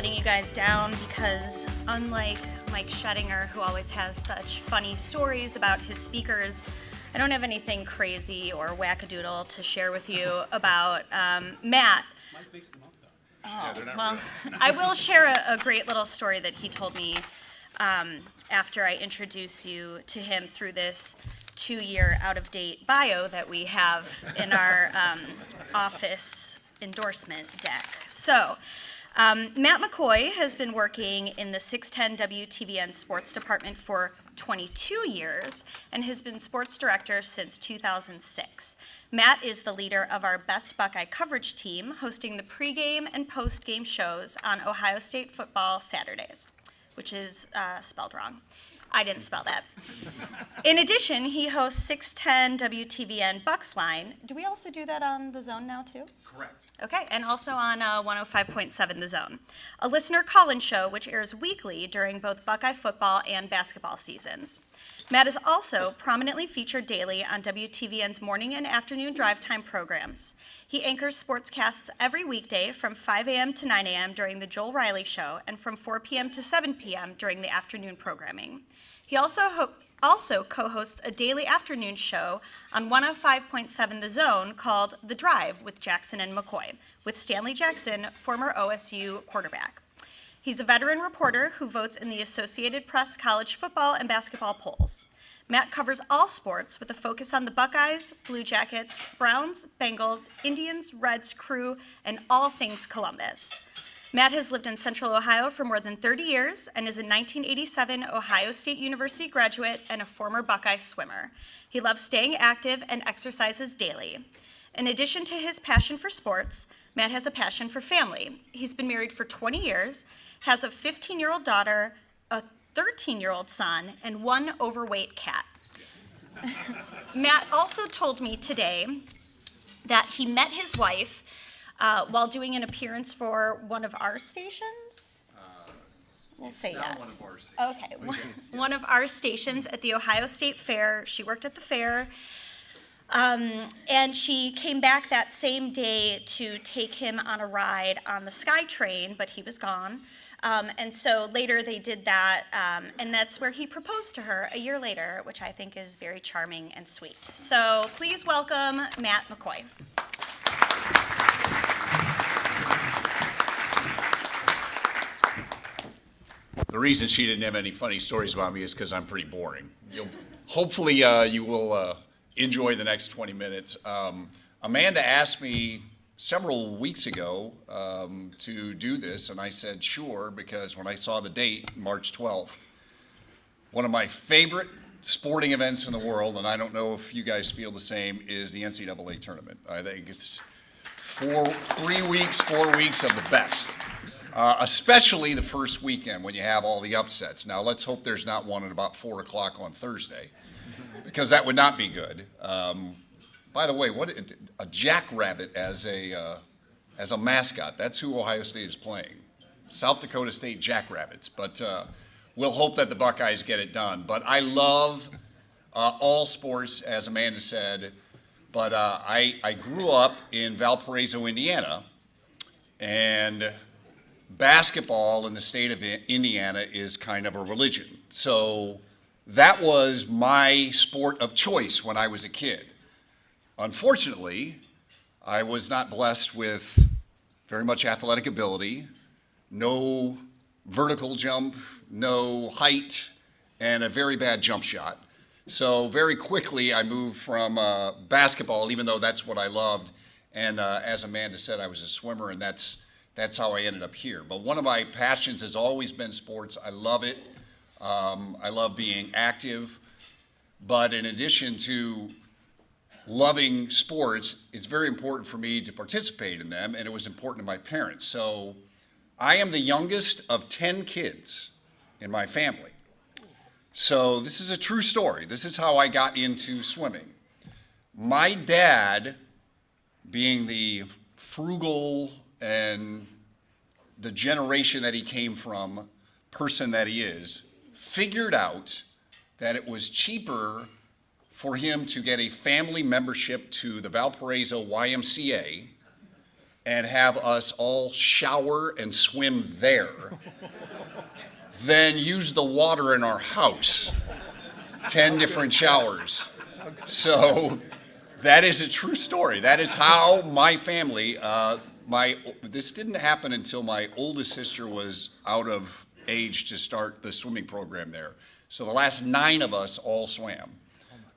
letting you guys down because unlike Mike Schettinger, who always has such funny stories about his speakers, I don't have anything crazy or wackadoodle to share with you about Matt. Mike makes them up, though. Well, I will share a great little story that he told me after I introduce you to him through this 2-year out-of-date bio that we have in our office endorsement deck. So, Matt McCoy has been working in the 610 WTVN sports department for 22 years and has been sports director since 2006. Matt is the leader of our Best Buckeye coverage team, hosting the pregame and postgame shows on Ohio State football Saturdays, which is spelled wrong. I didn't spell that. In addition, he hosts 610 WTVN Bucks Line. Do we also do that on The Zone now, too? Correct. Okay, and also on 105.7 The Zone, a listener call-in show which airs weekly during both Buckeye football and basketball seasons. Matt is also prominently featured daily on WTVN's morning and afternoon drive time programs. He anchors sportscasts every weekday from 5 a.m. to 9 a.m. during the Joel Riley Show and from 4 p.m. to 7 p.m. during the afternoon programming. He also co-hosts a daily afternoon show on 105.7 The Zone called The Drive with Jackson and McCoy, with Stanley Jackson, former OSU quarterback. He's a veteran reporter who votes in the Associated Press college football and basketball polls. Matt covers all sports with a focus on the Buckeyes, Blue Jackets, Browns, Bengals, Indians, Reds, Crew, and all things Columbus. Matt has lived in Central Ohio for more than 30 years and is a 1987 Ohio State University graduate and a former Buckeye swimmer. He loves staying active and exercises daily. In addition to his passion for sports, Matt has a passion for family. He's been married for 20 years, has a 15-year-old daughter, a 13-year-old son, and 1 overweight cat. Matt also told me today that he met his wife while doing an appearance for one of our stations? We'll say yes. One of our stations. Okay, Yes. one of our stations at the Ohio State Fair. She worked at the fair. And she came back that same day to take him on a ride on the SkyTrain, but he was gone. And so later they did that, and that's where he proposed to her a year later, which I think is very charming and sweet. So please welcome Matt McCoy. The reason she didn't have any funny stories about me is because I'm pretty boring. Hopefully you will enjoy the next 20 minutes. Amanda asked me several weeks ago to do this, and I said sure, because when I saw the date, March 12th, one of my favorite sporting events in the world, and I don't know if you guys feel the same, is the NCAA tournament. I think it's 4 weeks of the best. Especially the first weekend when you have all the upsets. Now, let's hope there's not one at about 4 o'clock on Thursday, because that would not be good. By the way, what a jackrabbit as a mascot. That's who Ohio State is playing. South Dakota State Jackrabbits. But we'll hope that the Buckeyes get it done. But I love all sports, as Amanda said. But I grew up in Valparaiso, Indiana, and basketball in the state of Indiana is kind of a religion. So that was my sport of choice when I was a kid. Unfortunately, I was not blessed with very much athletic ability, no vertical jump, no height, and a very bad jump shot. So very quickly I moved from basketball, even though that's what I loved, and as Amanda said, I was a swimmer, and that's how I ended up here. But one of my passions has always been sports. I love it. I love being active. But in addition to loving sports, it's very important for me to participate in them, and it was important to my parents. So I am the youngest of 10 kids in my family. So this is a true story. This is how I got into swimming. My dad, being the frugal and the generation that he came from, person that he is, figured out that it was cheaper for him to get a family membership to the Valparaiso YMCA and have us all shower and swim there than use the water in our house. 10 different showers. So that is a true story. That is how my family, this didn't happen until my oldest sister was out of age to start the swimming program there. So the last 9 of us all swam.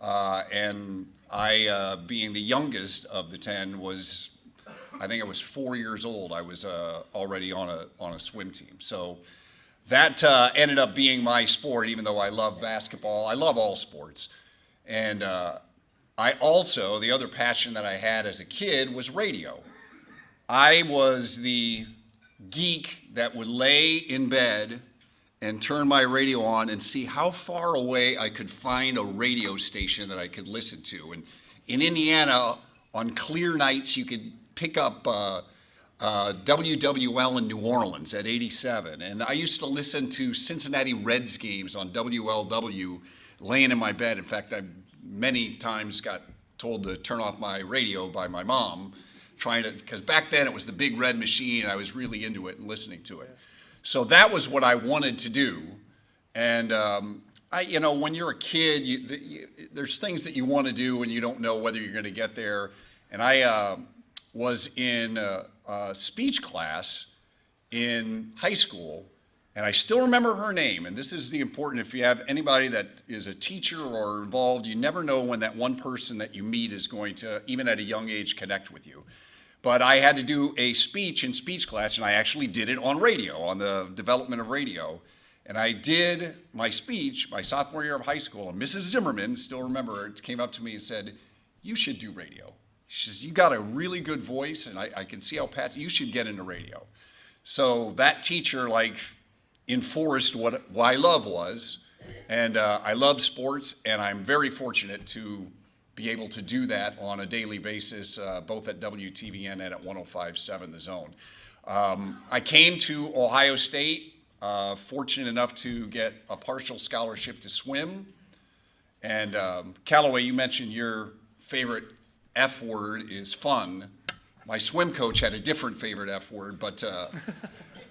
And I, being the youngest of the 10, I think I was 4 years old. I was already on a swim team. So that ended up being my sport, even though I love basketball. I love all sports. And I also, the other passion that I had as a kid was radio. I was the geek that would lay in bed and turn my radio on and see how far away I could find a radio station that I could listen to. And in Indiana, on clear nights, you could pick up WWL in New Orleans at 87. And I used to listen to Cincinnati Reds games on WLW laying in my bed. In fact, I many times got told to turn off my radio by my mom, because back then it was the big red machine. I was really into it and listening to it. So that was what I wanted to do. And when you're a kid, there's things that you want to do and you don't know whether you're going to get there. And I was in a speech class in high school, and I still remember her name. And this is the important, if you have anybody that is a teacher or involved, you never know when that one person that you meet is going to, even at a young age, connect with you. But I had to do a speech in speech class, and I actually did it on radio, on the development of radio. And I did my speech my sophomore year of high school, and Mrs. Zimmerman, still remember her, came up to me and said, "You should do radio." She says, "You got a really good voice, and I can see how you should get into radio." So that teacher enforced what I love was, and I love sports, and I'm very fortunate to be able to do that on a daily basis, both at WTVN and at 105.7 The Zone. I came to Ohio State, fortunate enough to get a partial scholarship to swim. And Callaway, you mentioned your favorite F word is fun. My swim coach had a different favorite F word, but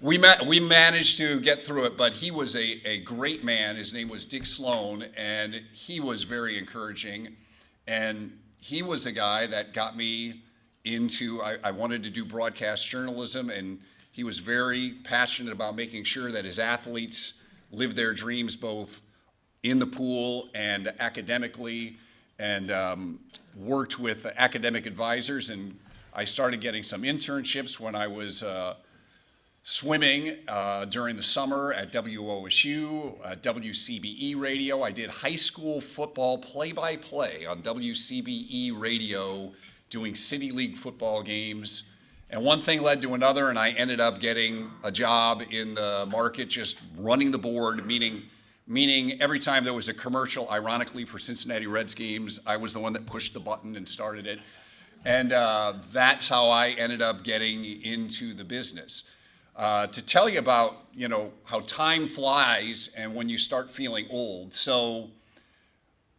we managed to get through it. But he was a great man. His name was Dick Sloan, and he was very encouraging. And he was a guy that got me into, I wanted to do broadcast journalism, and he was very passionate about making sure that his athletes lived their dreams both in the pool and academically, and worked with academic advisors. And I started getting some internships when I was swimming during the summer at WOSU, WCBE radio. I did high school football play-by-play on WCBE radio, doing City League football games. And one thing led to another, and I ended up getting a job in the market just running the board, meaning every time there was a commercial, ironically, for Cincinnati Reds games, I was the one that pushed the button and started it. And that's how I ended up getting into the business. To tell you about, how time flies and when you start feeling old. So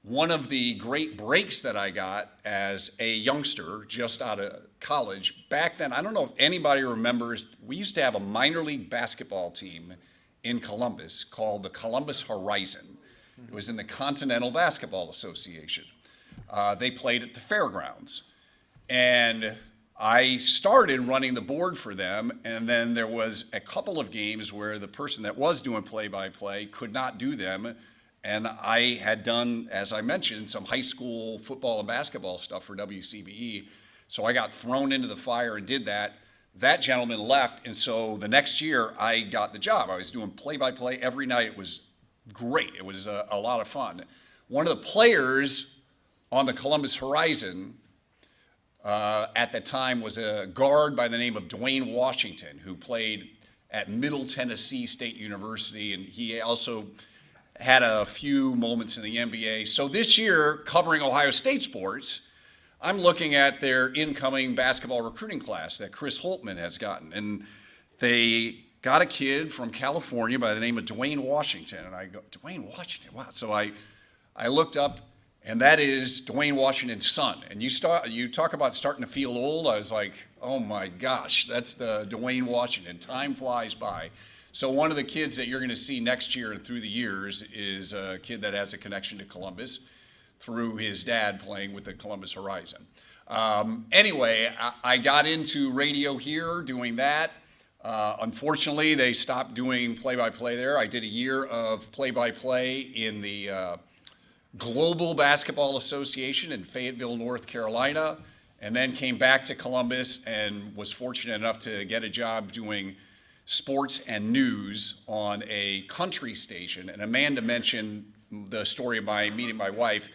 one of the great breaks that I got as a youngster just out of college, back then, I don't know if anybody remembers, we used to have a minor league basketball team in Columbus called the Columbus Horizon. It was in the Continental Basketball Association. They played at the fairgrounds. And I started running the board for them, and then there was a couple of games where the person that was doing play-by-play could not do them, and I had done, as I mentioned, some high school football and basketball stuff for WCBE, so I got thrown into the fire and did that. That gentleman left, and so the next year I got the job. I was doing play-by-play every night. It was great. It was a lot of fun. One of the players on the Columbus Horizon at the time was a guard by the name of Dwayne Washington, who played at Middle Tennessee State University, and he also had a few moments in the NBA. So this year, covering Ohio State sports, I'm looking at their incoming basketball recruiting class that Chris Holtman has gotten, and they got a kid from California by the name of Dwayne Washington, and I go, Dwayne Washington, wow. So I looked up, and that is Dwayne Washington's son. And you talk about starting to feel old. I was like, oh my gosh, that's the Dwayne Washington. Time flies by. So one of the kids that you're going to see next year and through the years is a kid that has a connection to Columbus through his dad playing with the Columbus Horizon. Anyway, I got into radio here doing that. Unfortunately, they stopped doing play-by-play there. I did a year of play-by-play in the Global Basketball Association in Fayetteville, North Carolina, and then came back to Columbus and was fortunate enough to get a job doing sports and news on a country station. And Amanda mentioned the story of my meeting my wife.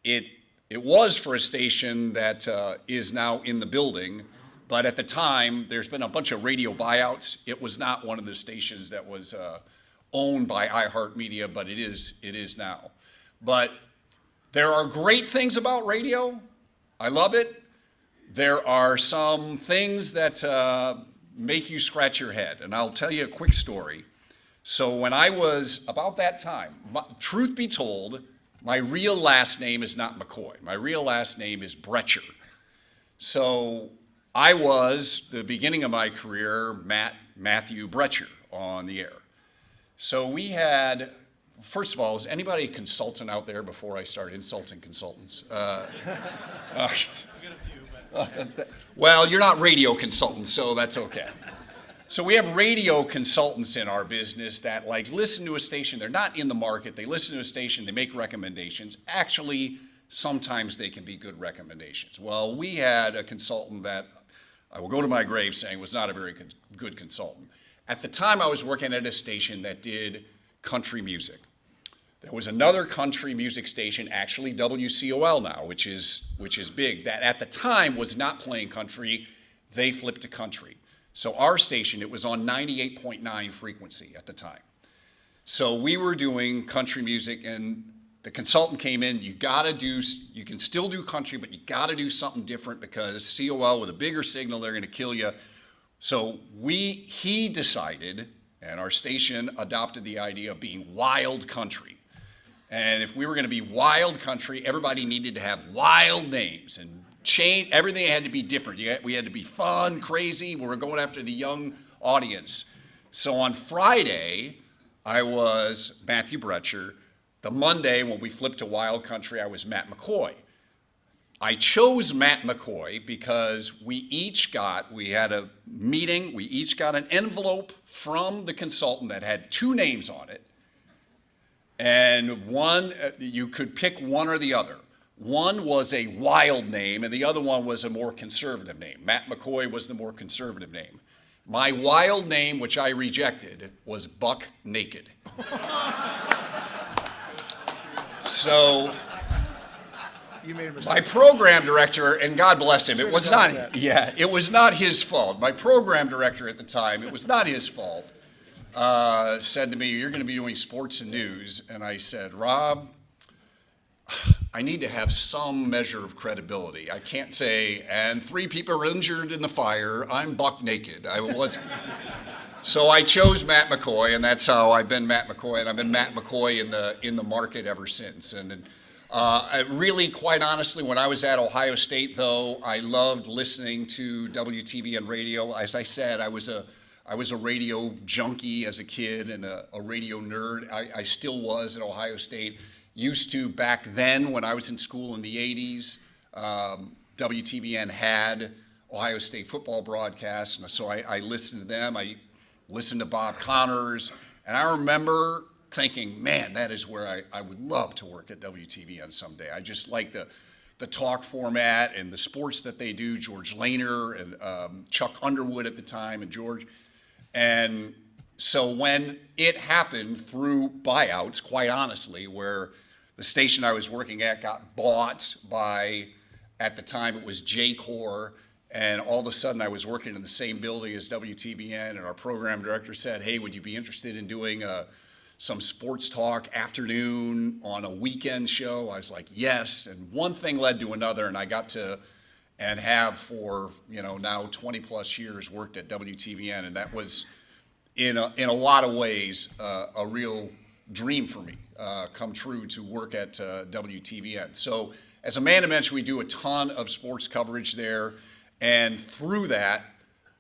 It was for a station that is now in the building, but at the time, there's been a bunch of radio buyouts. It was not one of the stations that was owned by iHeartMedia, but it is now. But there are great things about radio. I love it. There are some things that make you scratch your head, and I'll tell you a quick story. So when I was about that time, truth be told, my real last name is not McCoy. My real last name is Bretcher. So I was, the beginning of my career, Matthew Bretcher on the air. So we had, first of all, is anybody a consultant out there before I start insulting consultants? Well, you're not radio consultants, so that's okay. So we have radio consultants in our business that like listen to a station. They're not in the market. They listen to a station. They make recommendations. Actually, sometimes they can be good recommendations. Well, we had a consultant that I will go to my grave saying was not a very good consultant. At the time, I was working at a station that did country music. There was another country music station, actually WCOL now, which is big, that at the time was not playing country. They flipped to country. So our station, it was on 98.9 frequency at the time. So we were doing country music, and the consultant came in. You can still do country, but you got to do something different because COL with a bigger signal, they're going to kill you. So he decided, and our station adopted the idea of being wild country. And if we were going to be wild country, everybody needed to have wild names and change. Everything had to be different. We had to be fun, crazy. We were going after the young audience. So on Friday, I was Matthew Bretcher. The Monday, when we flipped to wild country, I was Matt McCoy. I chose Matt McCoy because we had a meeting, we each got an envelope from the consultant that had two names on it. And one, you could pick one or the other. One was a wild name, and the other one was a more conservative name. Matt McCoy was the more conservative name. My wild name, which I rejected, was Buck Naked. So my program director, and God bless him, it was not his fault. My program director at the time, it was not his fault. Said to me, "You're going to be doing sports and news." And I said, "Rob, I need to have some measure of credibility. I can't say, and 3 people are injured in the fire, I'm Buck Naked." I wasn't. So I chose Matt McCoy, and that's how I've been Matt McCoy, and I've been Matt McCoy in the market ever since. And I really, quite honestly, when I was at Ohio State, though, I loved listening to WTVN radio. As I said, I was a radio junkie as a kid and a radio nerd. I still was at Ohio State. Used to back then when I was in school in the 80s, WTVN had Ohio State football broadcasts, and so I listened to them. I listened to Bob Connors, and I remember thinking, man, that is where I would love to work at WTVN someday. I just like the talk format and the sports that they do, George Lehner and Chuck Underwood at the time, and George. And so when it happened through buyouts, quite honestly, where the station I was working at got bought by, at the time it was J-Corps, and all of a sudden I was working in the same building as WTVN, and our program director said, "Hey, would you be interested in doing some sports talk afternoon on a weekend show?" I was like, yes, and one thing led to another, and I got to and have for now 20 plus years worked at WTVN, and that was in a lot of ways a real dream for me. come true to work at WTVN. So as Amanda mentioned, we do a ton of sports coverage there. And through that,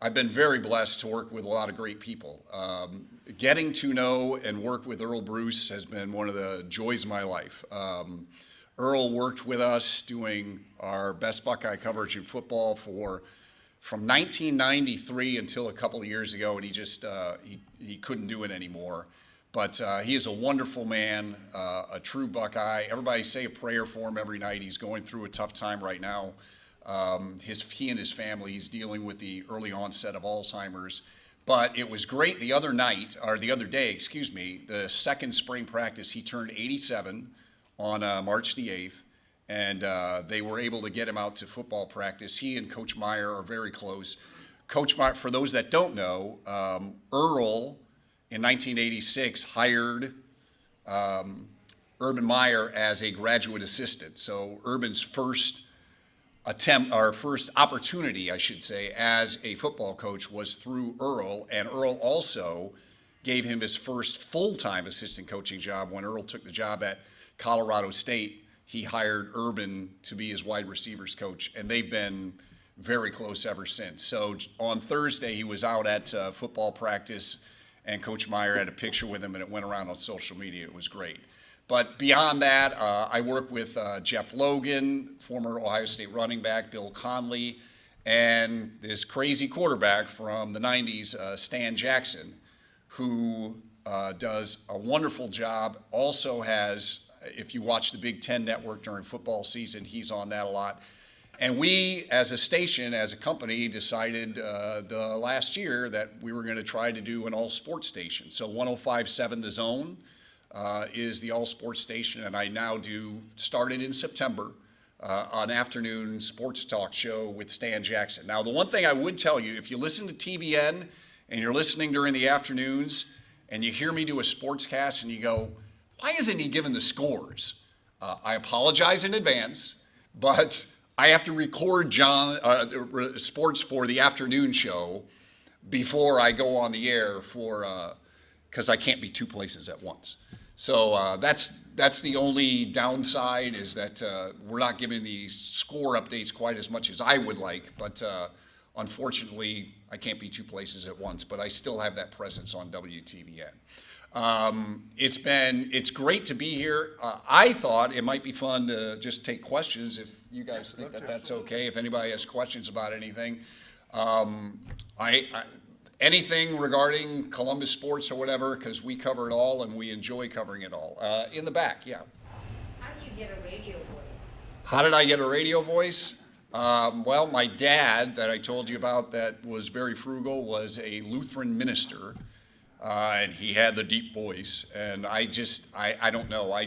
I've been very blessed to work with a lot of great people. Getting to know and work with Earl Bruce has been one of the joys of my life. Earl worked with us doing our best Buckeye coverage in football from 1993 until a couple of years ago, and he just he couldn't do it anymore. But he is a wonderful man, a true Buckeye. Everybody say a prayer for him every night. He's going through a tough time right now. He and his family, he's dealing with the early onset of Alzheimer's. But it was great the other day, the second spring practice, he turned 87 on March the 8th, and they were able to get him out to football practice. He and Coach Meyer are very close. Coach Meyer, for those that don't know, Earl in 1986 hired Urban Meyer as a graduate assistant. So Urban's first opportunity, I should say, as a football coach was through Earl, and Earl also gave him his first full-time assistant coaching job. When Earl took the job at Colorado State, he hired Urban to be his wide receivers coach, and they've been very close ever since. So on Thursday, he was out at football practice, and Coach Meyer had a picture with him, and it went around on social media. It was great. But beyond that, I work with Jeff Logan, former Ohio State running back, Bill Conley, and this crazy quarterback from the 90s, Stan Jackson, who does a wonderful job. Also has, if you watch the Big Ten Network during football season, he's on that a lot. And we, as a station, as a company, decided the last year that we were going to try to do an all-sports station. So 105.7 The Zone is the all-sports station, and I now started in September, an afternoon sports talk show with Stan Jackson. Now, the one thing I would tell you, if you listen to TVN and you're listening during the afternoons and you hear me do a sportscast and you go, why isn't he giving the scores? I apologize in advance, but I have to record sports for the afternoon show before I go on the air because I can't be two places at once. So that's the only downside, is that we're not giving the score updates quite as much as I would like, but unfortunately I can't be two places at once, but I still have that presence on WTVN. It's great to be here. I thought it might be fun to just take questions if you guys think that's okay, if anybody has questions about anything. Anything regarding Columbus sports or whatever, because we cover it all and we enjoy covering it all. In the back, yeah. How do you get a radio voice? How did I get a radio voice? Well, my dad, that I told you about, that was very frugal, was a Lutheran minister, and he had the deep voice. And I don't know.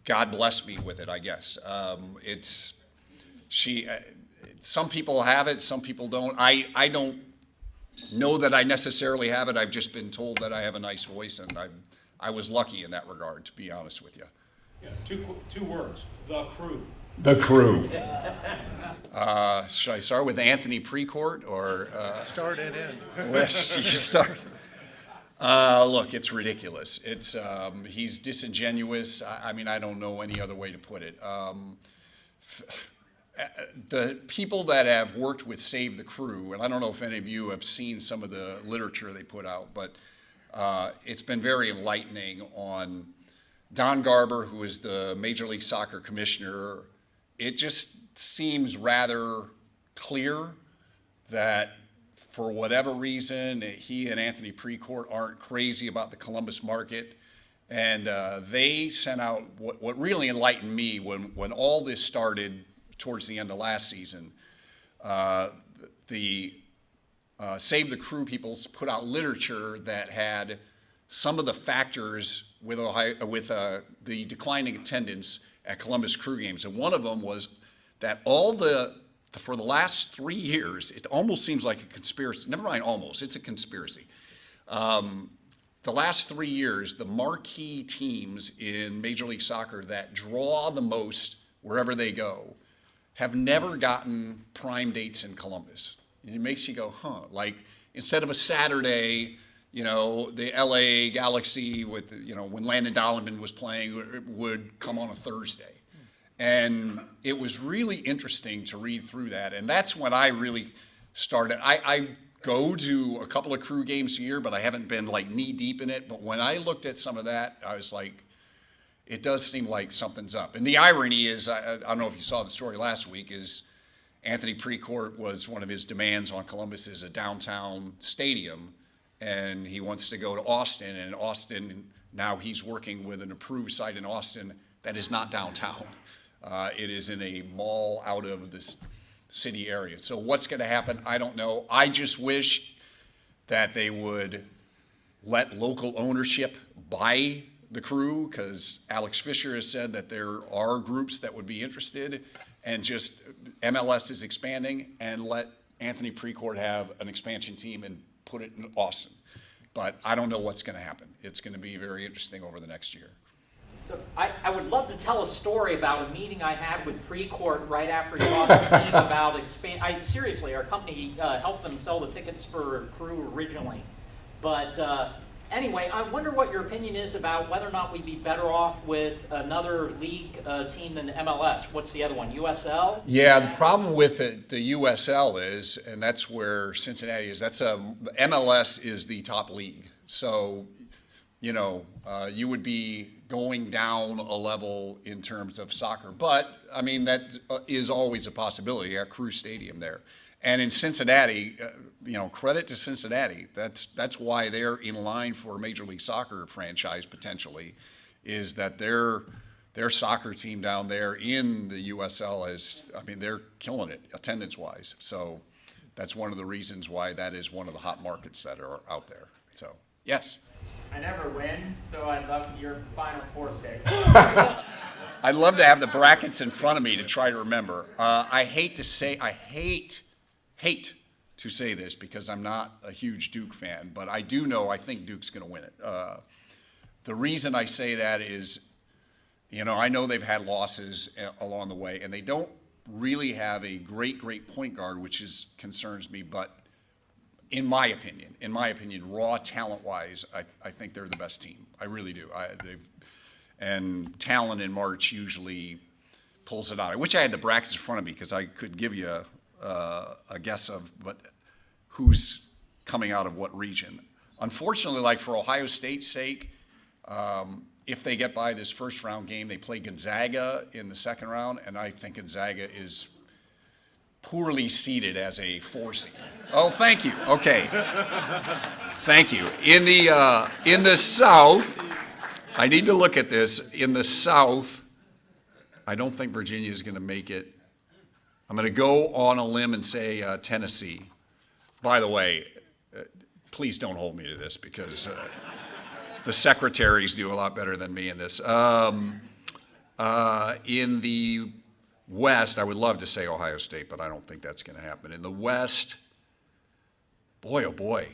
God bless me with it, I guess. Some people have it, some people don't. I don't know that I necessarily have it. I've just been told that I have a nice voice, and I was lucky in that regard, to be honest with you. Yeah, two words, the crew. The crew. Should I start with Anthony Precourt or? Start and end. Let's start. Look, it's ridiculous. He's disingenuous. I mean, I don't know any other way to put it. The people that have worked with Save the Crew, and I don't know if any of you have seen some of the literature they put out, but it's been very enlightening on Don Garber, who is the Major League Soccer commissioner. It just seems rather clear that for whatever reason, he and Anthony Precourt aren't crazy about the Columbus market. And they sent out what really enlightened me when all this started towards the end of last season. The Save the Crew people put out literature that had some of the factors with the declining attendance at Columbus Crew games. And one of them was that for the last 3 years, it almost seems like a conspiracy. Never mind almost, it's a conspiracy. The last 3 years, the marquee teams in Major League Soccer that draw the most wherever they go have never gotten prime dates in Columbus. And it makes you go, huh? Like, instead of a Saturday, you know, the LA Galaxy with, you know, when Landon Donovan was playing would come on a Thursday. And it was really interesting to read through that. And that's when I really started. I go to a couple of crew games a year, but I haven't been like knee deep in it. But when I looked at some of that, I was like, it does seem like something's up. And the irony is, I don't know if you saw the story last week, is Anthony Precourt was one of his demands on Columbus is a downtown stadium, and he wants to go to Austin, and Austin, now he's working with an approved site in Austin that is not downtown. It is in a mall out of this city area. So what's going to happen? I don't know. I just wish that they would let local ownership buy the crew, because Alex Fisher has said that there are groups that would be interested, and just MLS is expanding, and let Anthony Precourt have an expansion team and put it in Austin. But I don't know what's going to happen. It's going to be very interesting over the next year. So I would love to tell a story about a meeting I had with Precourt right after he bought the team about seriously, our company helped them sell the tickets for crew originally. But anyway, I wonder what your opinion is about whether or not we'd be better off with another league team than MLS. What's the other one, USL? Yeah, the problem with the USL is, and that's where Cincinnati is, MLS is the top league. So, you know, you would be going down a level in terms of soccer. But, I mean, that is always a possibility at Crew Stadium there. And in Cincinnati, you know, credit to Cincinnati. That's why they're in line for a Major League Soccer franchise potentially, is that their soccer team down there in the USL is, I mean, they're killing it attendance-wise. So that's one of the reasons why that is one of the hot markets that are out there. So, yes. I never win, so I'd love your Final Four pick. I'd love to have the brackets in front of me to try to remember. I hate to say this because I'm not a huge Duke fan, but I do know I think Duke's going to win it. The reason I say that is, you know, I know they've had losses along the way, and they don't really have a great point guard, which concerns me, but in my opinion, raw talent-wise, I think they're the best team. I really do. And talent in March usually pulls it out. I wish I had the brackets in front of me because I could give you a guess of who's coming out of what region. Unfortunately, like for Ohio State's sake, if they get by this first round game, they play Gonzaga in the second round, and I think Gonzaga is poorly seeded as a 4 seed. Oh, thank you. Okay. Thank you. In the South, I need to look at this. In the South, I don't think Virginia is going to make it. I'm going to go on a limb and say Tennessee. By the way, please don't hold me to this because the secretaries do a lot better than me in this. In the West, I would love to say Ohio State, but I don't think that's going to happen. In the West, boy, oh boy,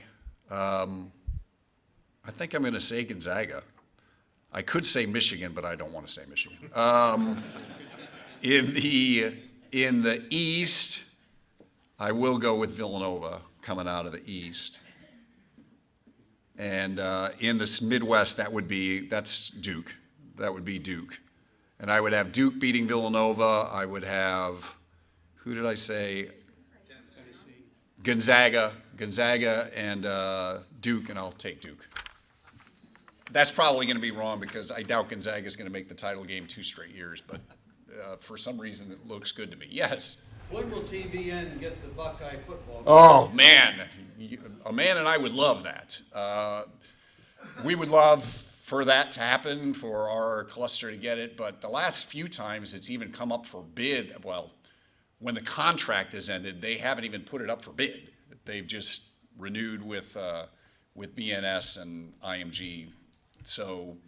I think I'm going to say Gonzaga. I could say Michigan, but I don't want to say Michigan. In the East, I will go with Villanova coming out of the East. And in this Midwest, that's Duke. That would be Duke. And I would have Duke beating Villanova. I would have, who did I say? Tennessee. Gonzaga and Duke, and I'll take Duke. That's probably going to be wrong because I doubt Gonzaga is going to make the title game 2 straight years, but for some reason it looks good to me. Yes? When will TBN get the Buckeye football game? Oh, man. Amanda and I would love that. We would love for that to happen, for our cluster to get it, but the last few times it's even come up for bid, well, when the contract is ended, they haven't even put it up for bid. They've just renewed with BNS and IMG. So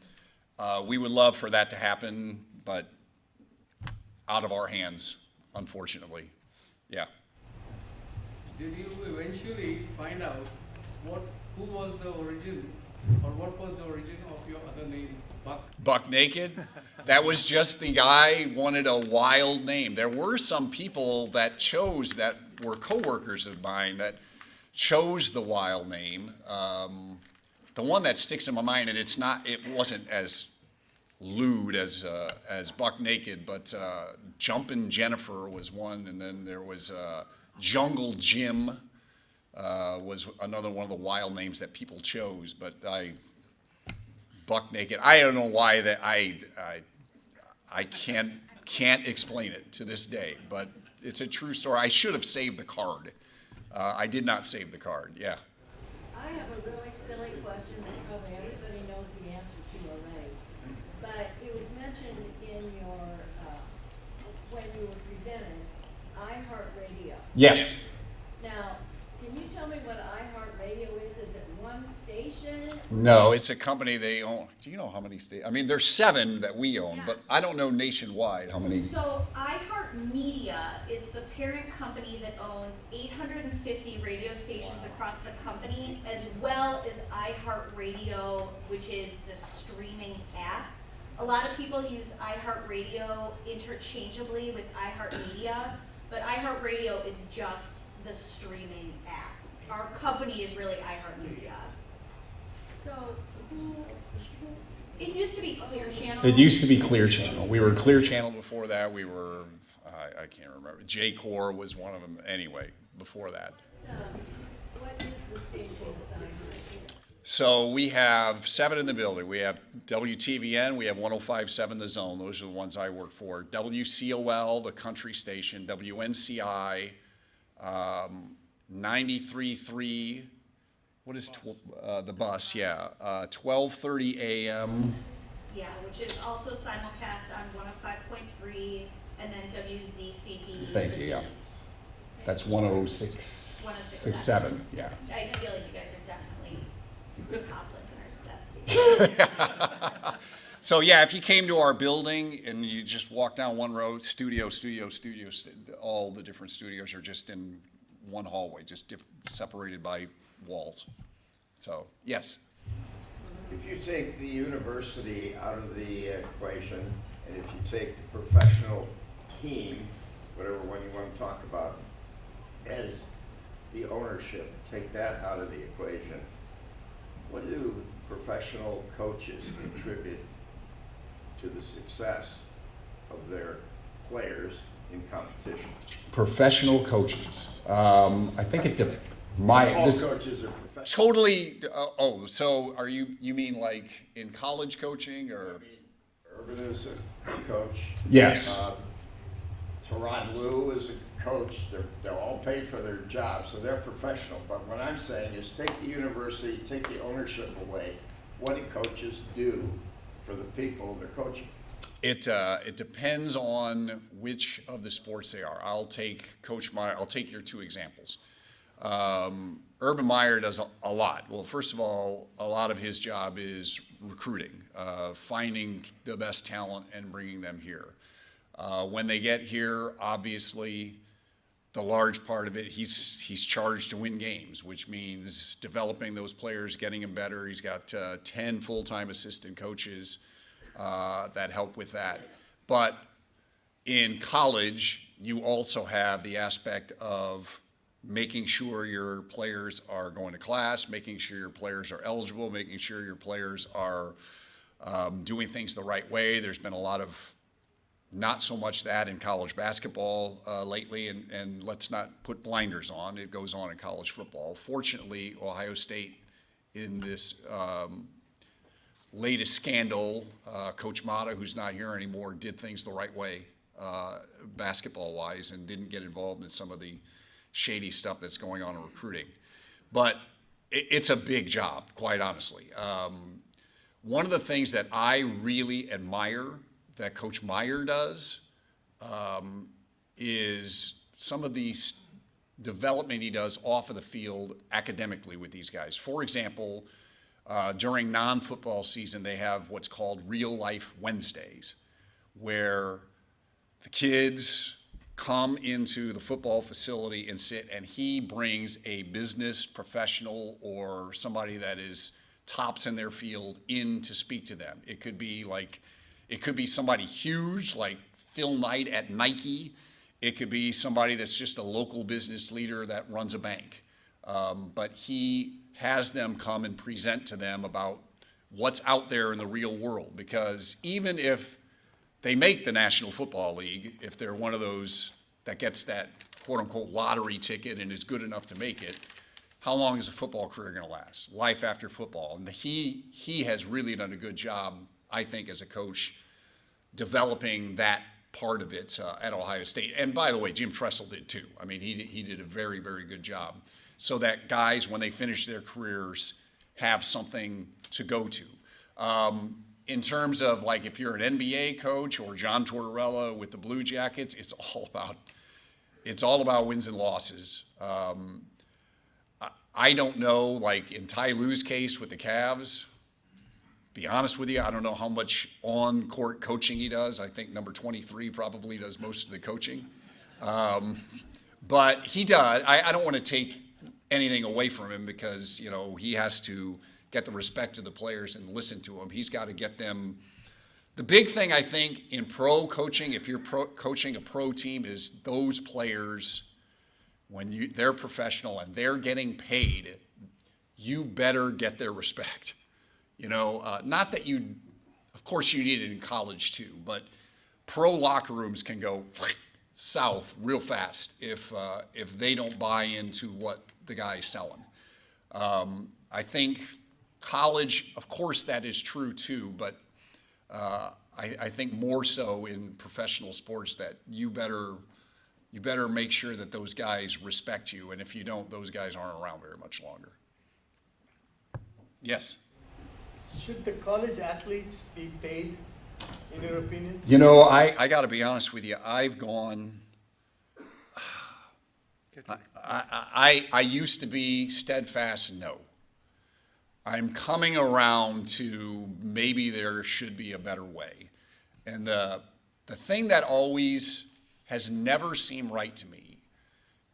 we would love for that to happen, but out of our hands, unfortunately. Yeah. Did you eventually find out who was the origin, or what was the origin of your other name, Buck? Buck Naked? That was just the guy wanted a wild name. There were some people that chose, that were coworkers of mine, that chose the wild name. the one that sticks in my mind, and it wasn't as lewd as Buck Naked, but Jumpin' Jennifer was one, and then there was Jungle Jim was another one of the wild names that people chose, but Buck Naked, I don't know why that I can't explain it to this day, but it's a true story. I should have saved the card. I did not save the card, yeah. I have a really silly question that probably everybody knows the answer to already. But it was mentioned in your, when you were presented, iHeartRadio. Yes. Now, can you tell me what iHeartRadio is? Is it one station? No, it's a company they own. Do you know how many states? I mean, there's 7 that we own, but I don't know nationwide how many. So iHeartMedia is the parent company that owns 850 radio stations across the company, as well as iHeartRadio, which is the streaming app. A lot of people use iHeartRadio interchangeably with iHeartMedia, but iHeartRadio is just the streaming app. Our company is really iHeartMedia. So who, It used to be Clear Channel. It used to be Clear Channel. We were Clear Channel before that. We were, I can't remember. J-Core was one of them anyway, before that. what is the station that's iHeartRadio? So we have 7 in the building. We have WTVN, we have 105.7 The Zone. Those are the ones I work for. WCOL, the country station. WNCI, 93.3. What is the bus? Yeah, 12:30 a.m. Yeah, which is also simulcast on 105.3 and then WZCB. Thank you, yeah. That's 106, 106.7, yeah. I feel like you guys are definitely the top listeners of that station. So yeah, if you came to our building and you just walk down one road, all the different studios are just in one hallway, just separated by walls. So, yes. If you take the university out of the equation, and if you take the professional team, whatever one you want to talk about, as the ownership, take that out of the equation, what do professional coaches contribute to the success of their players in competition? Professional coaches. I think it depends. All coaches are professional. Totally. So are you mean like in college coaching or? Urban is a coach. Yes. Teron Lou is a coach. They're all paid for their jobs, so they're professional. But what I'm saying is take the university, take the ownership away. What do coaches do for the people they're coaching? It depends on which of the sports they are. I'll take your 2 examples. Urban Meyer does a lot. Well, first of all, a lot of his job is recruiting, finding the best talent and bringing them here. When they get here, obviously, the large part of it, he's charged to win games, which means developing those players, getting them better. He's got 10 full-time assistant coaches that help with that. But in college, you also have the aspect of making sure your players are going to class, making sure your players are eligible, making sure your players are doing things the right way. There's been a lot of not so much that in college basketball lately, and let's not put blinders on. It goes on in college football. Fortunately, Ohio State, in this latest scandal, Coach Mata, who's not here anymore, did things the right way basketball-wise and didn't get involved in some of the shady stuff that's going on in recruiting. But it's a big job, quite honestly. One of the things that I really admire that Coach Meyer does is some of the development he does off of the field academically with these guys. For example, during non-football season, they have what's called Real Life Wednesdays, where the kids come into the football facility and sit, and he brings a business professional or somebody that is tops in their field in to speak to them. It could be somebody huge like Phil Knight at Nike. It could be somebody that's just a local business leader that runs a bank. But he has them come and present to them about what's out there in the real world. Because even if they make the National Football League, if they're one of those that gets that quote-unquote lottery ticket and is good enough to make it, how long is a football career going to last? Life after football. And he has really done a good job, I think, as a coach, developing that part of it at Ohio State. And by the way, Jim Tressel did too. I mean, he did a very, very good job. So that guys, when they finish their careers, have something to go to. In terms of like if you're an NBA coach or John Tortorella with the Blue Jackets, it's all about wins and losses. I don't know, like in Ty Lue's case with the Cavs, be honest with you, I don't know how much on-court coaching he does. I think number 23 probably does most of the coaching. But he does. I don't want to take anything away from him because, you know, he has to get the respect of the players and listen to them. He's got to get them. The big thing, I think, in pro coaching, if you're coaching a pro team, is those players, when they're professional and they're getting paid, you better get their respect. You know, not that you, of course you need it in college too, but pro locker rooms can go south real fast if they don't buy into what the guy's selling. I think college, of course that is true too, but I think more so in professional sports that you better make sure that those guys respect you, and if you don't, those guys aren't around very much longer. Yes? Should the college athletes be paid, in your opinion? You know, I got to be honest with you. I've gone. I used to be steadfast, no. I'm coming around to maybe there should be a better way. And the thing that always has never seemed right to me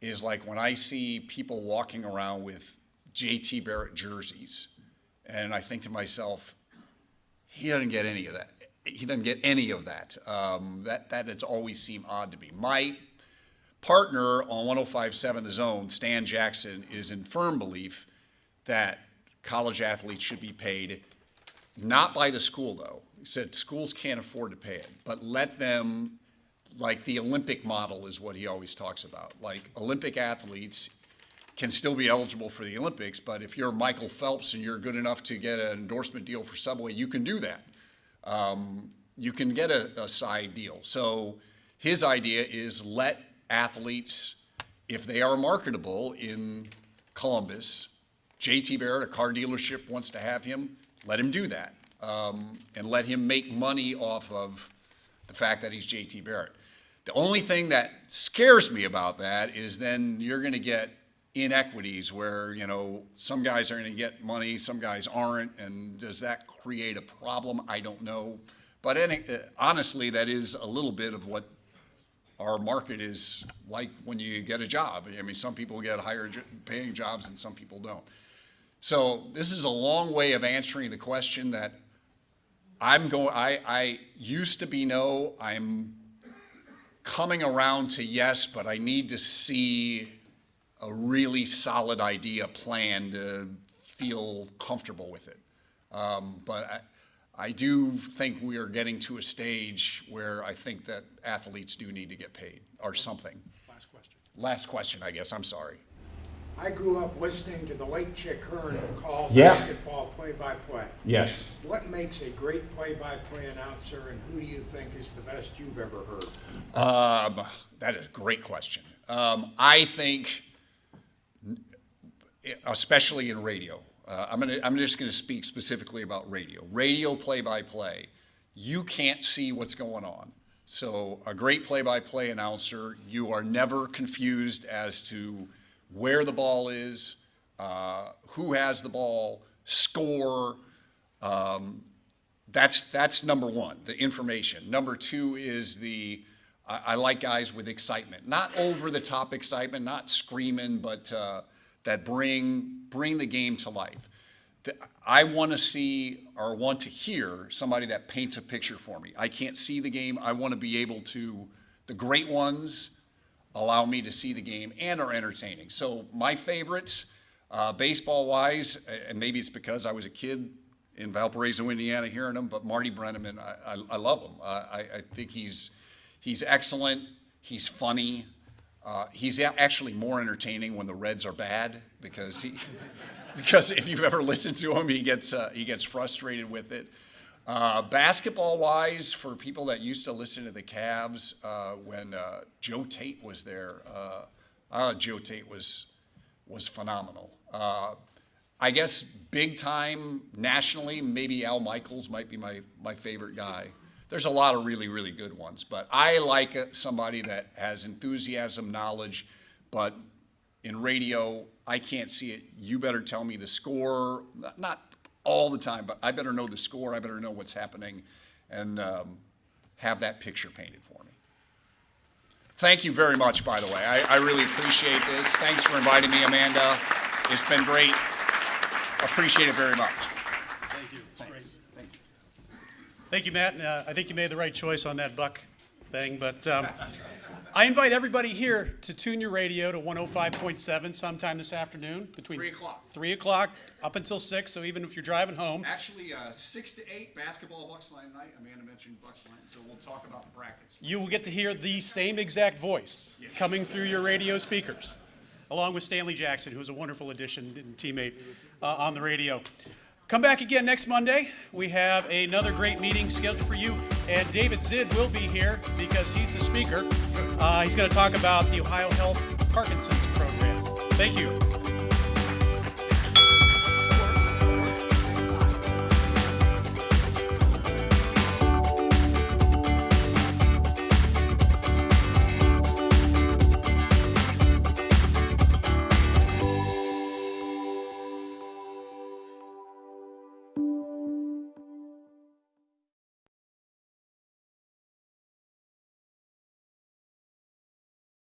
is like when I see people walking around with J.T. Barrett jerseys, and I think to myself, he doesn't get any of that. He doesn't get any of that. That has always seemed odd to me. My partner on 105.7 The Zone, Stan Jackson, is in firm belief that college athletes should be paid, not by the school though. He said schools can't afford to pay it, but let them, like the Olympic model is what he always talks about. Like Olympic athletes can still be eligible for the Olympics, but if you're Michael Phelps and you're good enough to get an endorsement deal for Subway, you can do that. You can get a side deal. So his idea is let athletes, if they are marketable in Columbus, J.T. Barrett, a car dealership wants to have him, let him do that. And let him make money off of the fact that he's J.T. Barrett. The only thing that scares me about that is then you're going to get inequities where, you know, some guys are going to get money, some guys aren't, and does that create a problem? I don't know. But honestly, that is a little bit of what our market is like when you get a job. I mean, some people get higher paying jobs and some people don't. So this is a long way of answering the question that I used to be no, I'm coming around to yes, but I need to see a really solid idea plan to feel comfortable with it. But I do think we are getting to a stage where I think that athletes do need to get paid or something. Last question, I guess. I'm sorry. I grew up listening to the late Chick Hearn call Yeah. basketball play-by-play. Yes. What makes a great play-by-play announcer, and who do you think is the best you've ever heard? That is a great question. I think, especially in radio, I'm just going to speak specifically about radio. Radio play-by-play, you can't see what's going on. So a great play-by-play announcer, you are never confused as to where the ball is, who has the ball, score. That's number one, the information. Number two is I like guys with excitement, not over-the-top excitement, not screaming, but that bring the game to life. I want to see or want to hear somebody that paints a picture for me. I can't see the game. I want to be able to, the great ones allow me to see the game and are entertaining. So my favorites, Baseball-wise, and maybe it's because I was a kid in Valparaiso, Indiana, hearing him, but Marty Brennaman, I love him. I think he's excellent. He's funny. He's actually more entertaining when the Reds are bad because if you've ever listened to him, he gets frustrated with it. Basketball-wise, for people that used to listen to the Cavs, when Joe Tate was there, Joe Tate was phenomenal. I guess big time nationally, maybe Al Michaels might be my favorite guy. There's a lot of really, really good ones, but I like somebody that has enthusiasm, knowledge, but in radio, I can't see it. You better tell me the score, not all the time, but I better know the score, I better know what's happening, and have that picture painted for me. Thank you very much, by the way. I really appreciate this. Thanks for inviting me, Amanda. It's been great. Appreciate it very much. Thank you. Thanks. Thank you, Matt. I think you made the right choice on that Buck thing, but I invite everybody here to tune your radio to 105.7 sometime this afternoon between 3 o'clock. 3 o'clock up until 6, so even if you're driving home. Actually, 6 to 8, basketball Bucks Line night. Amanda mentioned Bucks Line, so we'll talk about the brackets. You will get to hear the same exact voice coming through your radio speakers, along with Stanley Jackson, who is a wonderful addition and teammate on the radio. Come back again next Monday. We have another great meeting scheduled for you, and David Zid will be here because he's the speaker. He's going to talk about the Ohio Health Parkinson's program. Thank you.